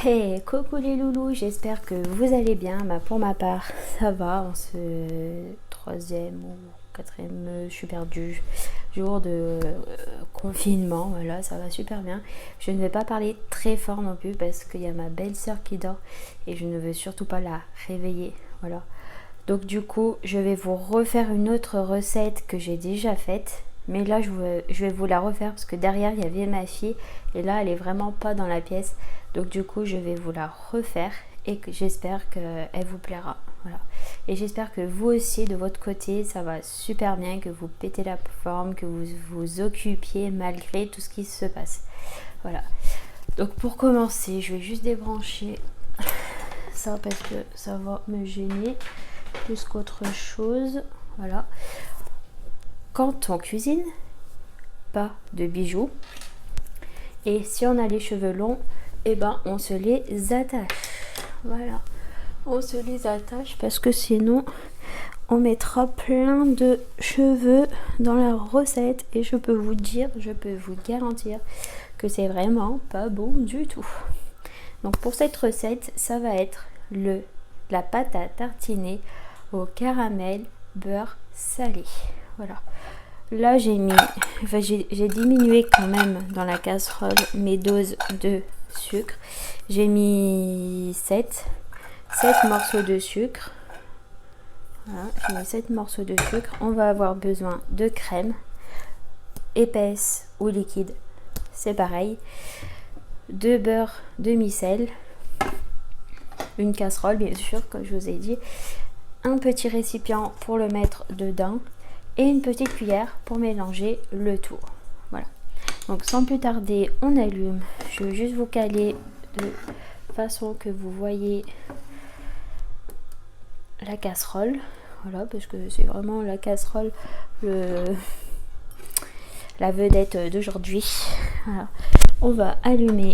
Hey, coucou les loulous, j'espère que vous allez bien. Pour ma part, ça va en ce troisième ou quatrième, je suis perdue, jour de confinement. Voilà, ça va super bien. Je ne vais pas parler très fort non plus parce qu'il y a ma belle-sœur qui dort et je ne veux surtout pas la réveiller. Voilà. Donc du coup, je vais vous refaire une autre recette que j'ai déjà faite. Mais là, je vais vous la refaire parce que derrière, il y avait ma fille. Et là, elle est vraiment pas dans la pièce. Donc du coup, je vais vous la refaire. Et que j'espère qu'elle vous plaira. Voilà. Et j'espère que vous aussi, de votre côté, ça va super bien. Que vous pétez la forme. Que vous vous occupiez malgré tout ce qui se passe. Voilà. Donc pour commencer, je vais juste débrancher ça parce que ça va me gêner plus qu'autre chose. Voilà. Quand on cuisine, pas de bijoux. Et si on a les cheveux longs, eh ben on se les attache. Voilà. On se les attache parce que sinon on mettra plein de cheveux dans la recette. Et je peux vous dire, je peux vous garantir que c'est vraiment pas bon du tout. Donc pour cette recette, ça va être la pâte à tartiner au caramel beurre salé. Voilà. Là j'ai diminué quand même dans la casserole mes doses de sucre. J'ai mis 7 morceaux de sucre. Voilà, j'ai mis 7 morceaux de sucre. On va avoir besoin de crème épaisse ou liquide, c'est pareil, de beurre demi-sel, une casserole bien sûr comme je vous ai dit, un petit récipient pour le mettre dedans et une petite cuillère pour mélanger le tout. Voilà. Donc sans plus tarder, on allume. Je vais juste vous caler de façon que vous voyez la casserole. Voilà, parce que c'est vraiment la casserole la vedette d'aujourd'hui. Voilà. On va allumer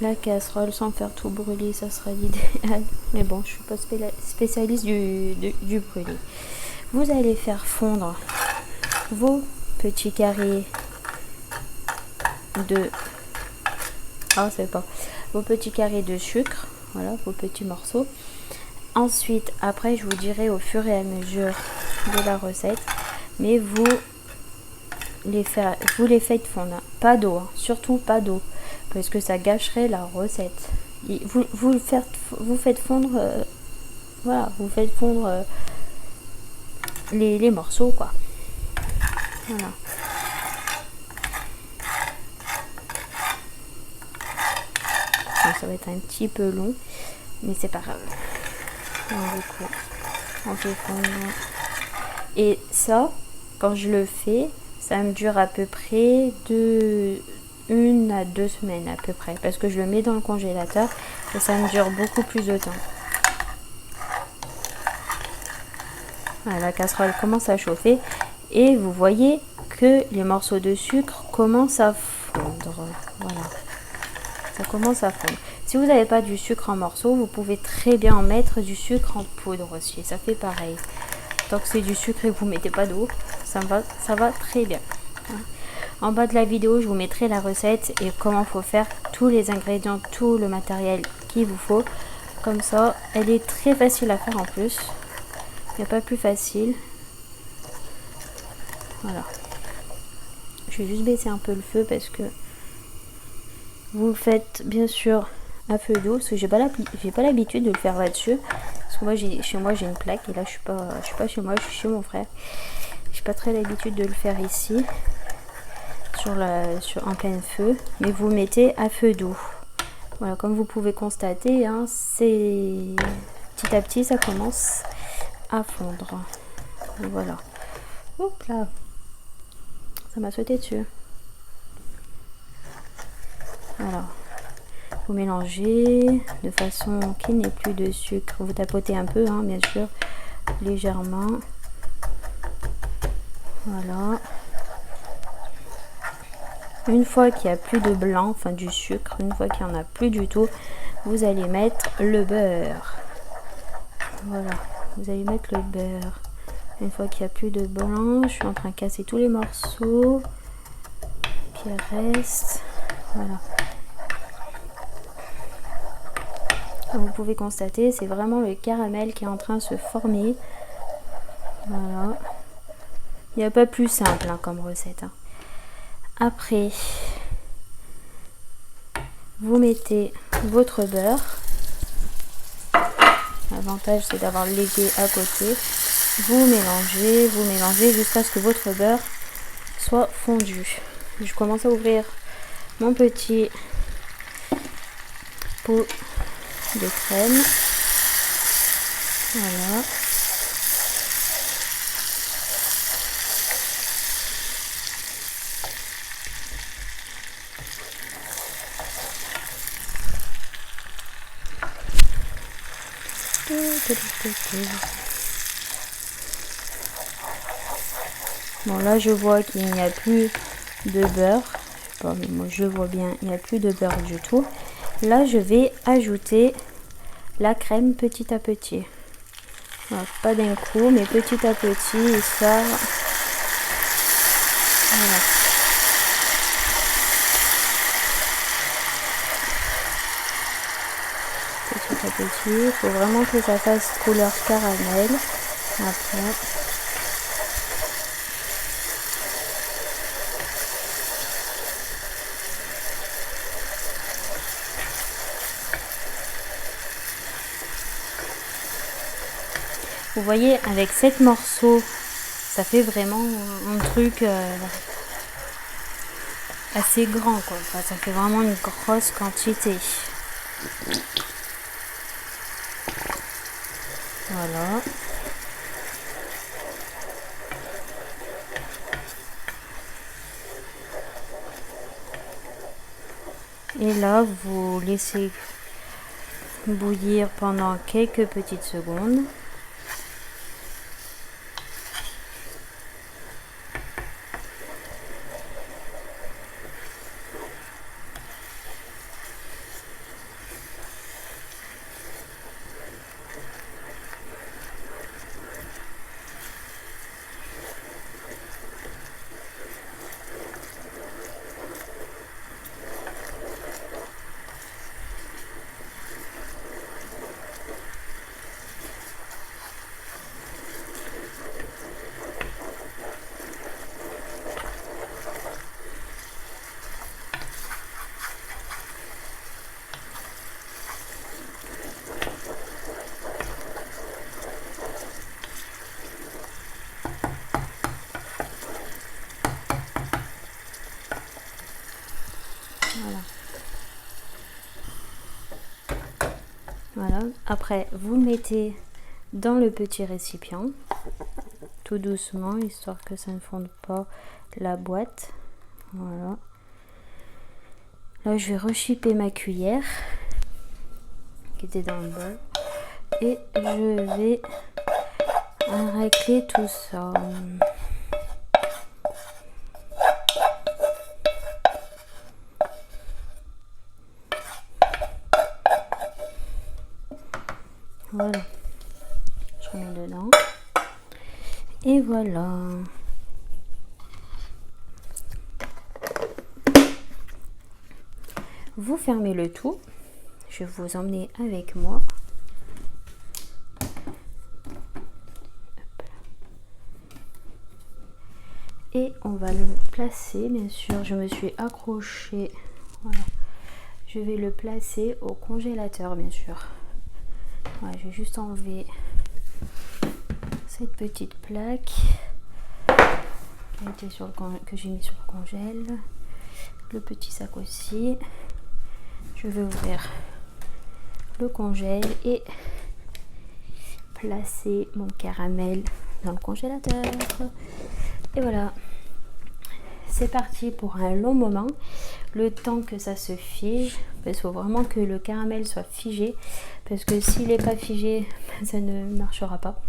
la casserole sans faire tout brûler, ça sera l'idéal. Mais bon, je suis pas spécialiste du brûlé. Vous allez faire fondre vos petits carrés de... Ah, c'est pas... Vos petits carrés de sucre. Voilà, vos petits morceaux. Ensuite, après, je vous dirai au fur et à mesure de la recette. Mais vous les faites fondre. Pas d'eau, hein, surtout pas d'eau. Parce que ça gâcherait la recette. Vous faites fondre... voilà, vous faites fondre les morceaux, quoi. Voilà. Donc, ça va être un petit peu long, mais c'est pas grave. Donc, du coup, on fait fondre. Et ça, quand je le fais, ça me dure à peu près de 1 à 2 semaines à peu près. Parce que je le mets dans le congélateur et ça me dure beaucoup plus de temps. Voilà, la casserole commence à chauffer et vous voyez que les morceaux de sucre commencent à fondre. Voilà, ça commence à fondre. Si vous n'avez pas du sucre en morceaux, vous pouvez très bien en mettre du sucre en poudre aussi. Ça fait pareil. Tant que c'est du sucre et que vous mettez pas d'eau, ça va très bien. En bas de la vidéo, je vous mettrai la recette et comment faut faire, tous les ingrédients, tout le matériel qu'il vous faut. Comme ça, elle est très facile à faire en plus. Il n'y a pas plus facile. Voilà. Je vais juste baisser un peu le feu parce que vous le faites bien sûr à feu doux. Parce que j'ai pas l'habitude de le faire là-dessus. Parce que moi, chez moi, j'ai une plaque. Et là, je suis pas chez moi, je suis chez mon frère. J'ai pas très l'habitude de le faire ici. En plein feu. Mais vous mettez à feu doux. Voilà, comme vous pouvez constater, hein, c'est petit à petit, ça commence à fondre. Voilà. Hop là. Ça m'a sauté dessus. Alors, vous mélangez de façon qu'il n'y ait plus de sucre. Vous tapotez un peu, hein, bien sûr, légèrement. Voilà. Une fois qu'il n'y a plus de blanc, enfin du sucre, une fois qu'il n'y en a plus du tout, vous allez mettre le beurre. Voilà, vous allez mettre le beurre. Une fois qu'il n'y a plus de blanc, je suis en train de casser tous les morceaux qui restent. Voilà. Comme vous pouvez constater, c'est vraiment le caramel qui est en train de se former. Voilà. Il n'y a pas plus simple hein, comme recette. Hein. Après, vous mettez votre beurre. L'avantage c'est d'avoir le légué à côté. Vous mélangez jusqu'à ce que votre beurre soit fondu. Je commence à ouvrir mon petit pot de crème. Voilà. Bon là je vois qu'il n'y a plus de beurre. Je sais pas, mais moi je vois bien, il n'y a plus de beurre du tout. Là je vais ajouter la crème petit à petit. Alors, pas d'un coup, mais petit à petit, histoire. Voilà. Petit à petit, il faut vraiment que ça fasse couleur caramel. Après. Vous voyez, avec 7 morceaux, ça fait vraiment un truc assez grand, quoi. Enfin, ça fait vraiment une grosse quantité. Voilà. Et là, vous laissez bouillir pendant quelques petites secondes. Voilà. Après, vous le mettez dans le petit récipient, tout doucement, histoire que ça ne fonde pas la boîte. Voilà. Là, je vais rechipper ma cuillère qui était dans le bol et je vais racler tout ça. Voilà, je remets dedans et voilà. Vous fermez le tout. Je vais vous emmener avec moi. Et on va le placer, bien sûr, je me suis accrochée. Voilà. Je vais le placer au congélateur, bien sûr. Voilà, je vais juste enlever cette petite plaque que j'ai mis sur le congèle. Le petit sac aussi. Je vais ouvrir le congèle et placer mon caramel dans le congélateur. Et voilà, c'est parti pour un long moment, le temps que ça se fige, parce qu'il faut vraiment que le caramel soit figé, parce que s'il n'est pas figé, ça ne marchera pas.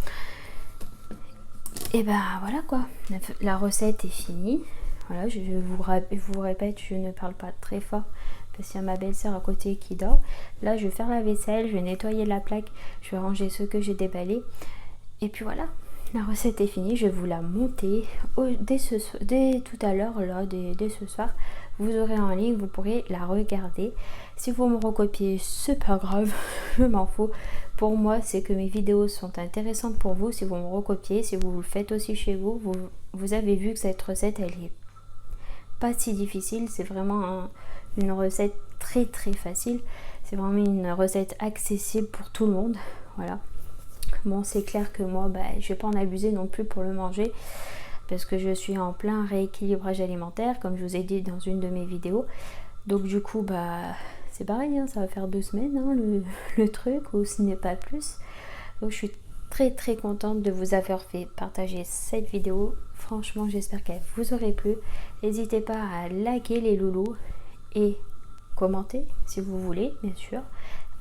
Et ben voilà quoi, la recette est finie. Voilà, je vous répète, je ne parle pas très fort parce qu'il y a ma belle-sœur à côté qui dort. Là, je vais faire la vaisselle, je vais nettoyer la plaque, je vais ranger ce que j'ai déballé. Et puis voilà, La recette est finie, je vais vous la monter dès tout à l'heure, là, dès ce soir. Vous aurez en ligne, vous pourrez la regarder. Si vous me recopiez, c'est pas grave, je m'en fous. Pour moi, c'est que mes vidéos sont intéressantes pour vous. Si vous me recopiez, si vous le faites aussi chez vous, vous avez vu que cette recette, elle est pas si difficile. C'est vraiment une recette très très facile. C'est vraiment une recette accessible pour tout le monde. Voilà. Bon, c'est clair que moi, je vais pas en abuser non plus pour le manger parce que je suis en plein rééquilibrage alimentaire, comme je vous ai dit dans une de mes vidéos. Donc du coup, c'est pareil, hein, ça va faire 2 semaines hein, le truc, ou ce n'est pas plus. Donc je suis très très contente de vous avoir fait partager cette vidéo. Franchement, j'espère qu'elle vous aurait plu. N'hésitez pas à liker les loulous et commenter si vous voulez, bien sûr.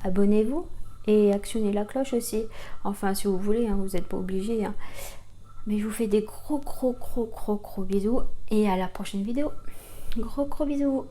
Abonnez-vous. Et actionnez la cloche aussi. Enfin, si vous voulez, hein, vous n'êtes pas obligé. Hein. Mais je vous fais des gros bisous. Et à la prochaine vidéo. Gros bisous.